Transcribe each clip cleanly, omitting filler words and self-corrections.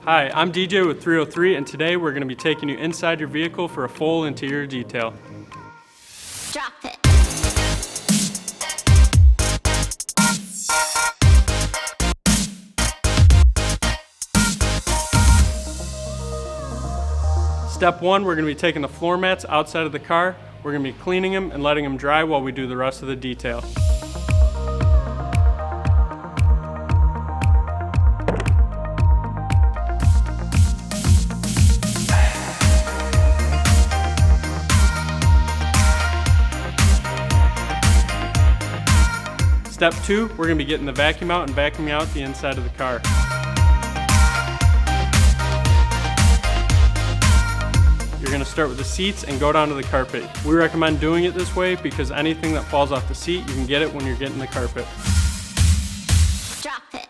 Hi, I'm DJ with 303, and today we're going to be taking you inside your vehicle for a full interior detail. Drop it. Step 1, we're going to be taking the floor mats outside of the car. We're going to be cleaning them and letting them dry while we do the rest of the detail. Step 2, we're going to be getting the vacuum out and vacuuming out the inside of the car. You're going to start with the seats and go down to the carpet. We recommend doing it this way because anything that falls off the seat, you can get it when you're getting the carpet. Drop it.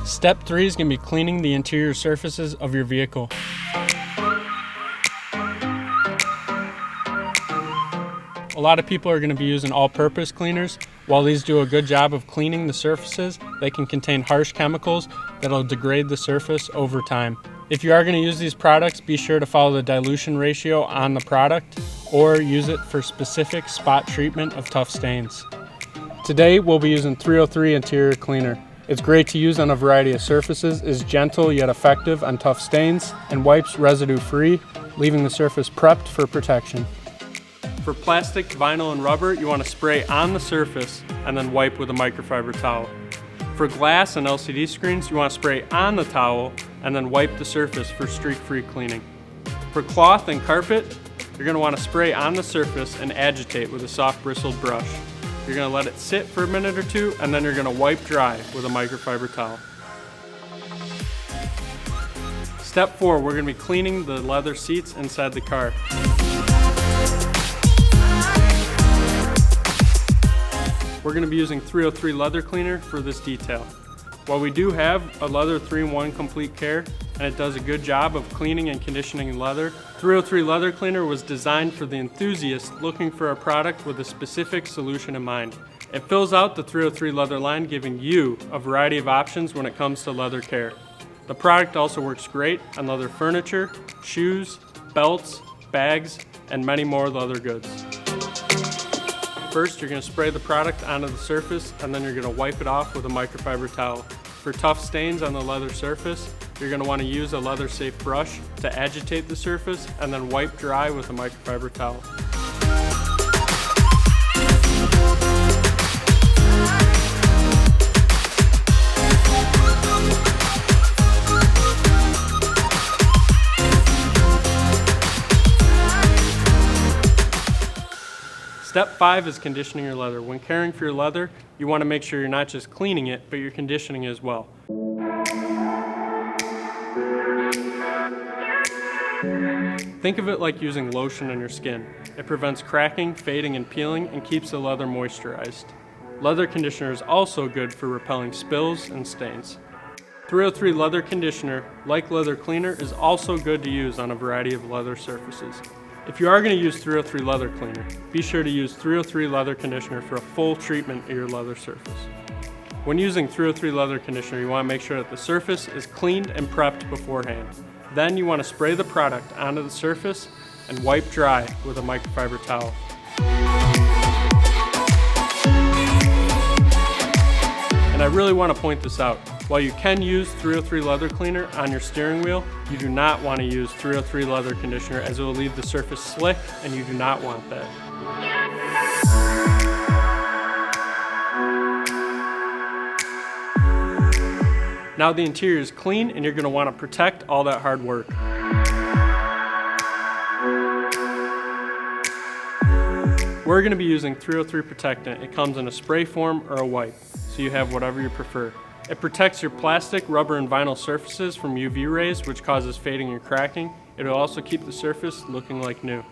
Step 3 is going to be cleaning the interior surfaces of your vehicle. A lot of people are going to be using all-purpose cleaners. While these do a good job of cleaning the surfaces, they can contain harsh chemicals that will degrade the surface over time. If you are going to use these products, be sure to follow the dilution ratio on the product or use it for specific spot treatment of tough stains. Today we'll be using 303 Interior Cleaner. It's great to use on a variety of surfaces, is gentle yet effective on tough stains, and wipes residue-free, leaving the surface prepped for protection. For plastic, vinyl, and rubber, you want to spray on the surface and then wipe with a microfiber towel. For glass and LCD screens, you want to spray on the towel and then wipe the surface for streak-free cleaning. For cloth and carpet, you're going to want to spray on the surface and agitate with a soft bristled brush. You're going to let it sit for a minute or two, and then you're going to wipe dry with a microfiber towel. Step 4, we're going to be cleaning the leather seats inside the car. We're going to be using 303 Leather Cleaner for this detail. While we do have a leather 3-in-1 complete care, and it does a good job of cleaning and conditioning leather, 303 Leather Cleaner was designed for the enthusiast looking for a product with a specific solution in mind. It fills out the 303 leather line, giving you a variety of options when it comes to leather care. The product also works great on leather furniture, shoes, belts, bags, and many more leather goods. First, you're going to spray the product onto the surface, and then you're going to wipe it off with a microfiber towel. For tough stains on the leather surface, you're going to want to use a leather-safe brush to agitate the surface and then wipe dry with a microfiber towel. Step 5 is conditioning your leather. When caring for your leather, you want to make sure you're not just cleaning it, but you're conditioning it as well. Think of it like using lotion on your skin. It prevents cracking, fading, and peeling, and keeps the leather moisturized. Leather conditioner is also good for repelling spills and stains. 303 Leather Conditioner, like leather cleaner, is also good to use on a variety of leather surfaces. If you are going to use 303 Leather Cleaner, be sure to use 303 Leather Conditioner for a full treatment of your leather surface. When using 303 Leather Conditioner, you want to make sure that the surface is cleaned and prepped beforehand. Then you want to spray the product onto the surface and wipe dry with a microfiber towel. And I really want to point this out. While you can use 303 Leather Cleaner on your steering wheel, you do not want to use 303 Leather Conditioner, as it will leave the surface slick, and you do not want that. Now the interior is clean, and you're going to want to protect all that hard work. We're going to be using 303 Protectant. It comes in a spray form or a wipe, so you have whatever you prefer. It protects your plastic, rubber, and vinyl surfaces from UV rays, which causes fading and cracking. It will also keep the surface looking like new.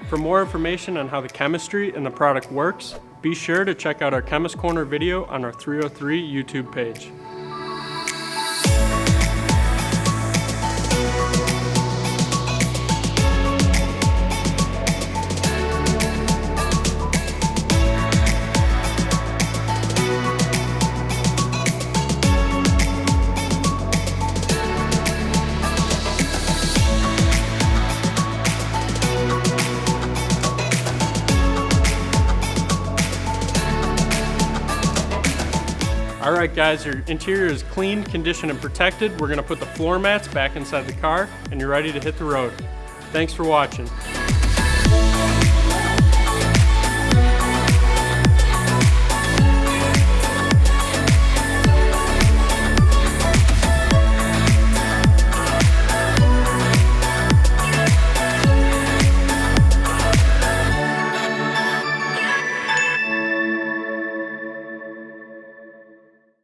For more information on how the chemistry and the product works, be sure to check out our Chemist Corner video on our 303 YouTube page. All right guys, your interior is clean, conditioned, and protected. We're gonna put the floor mats back inside the car and you're ready to hit the road. Thanks for watching.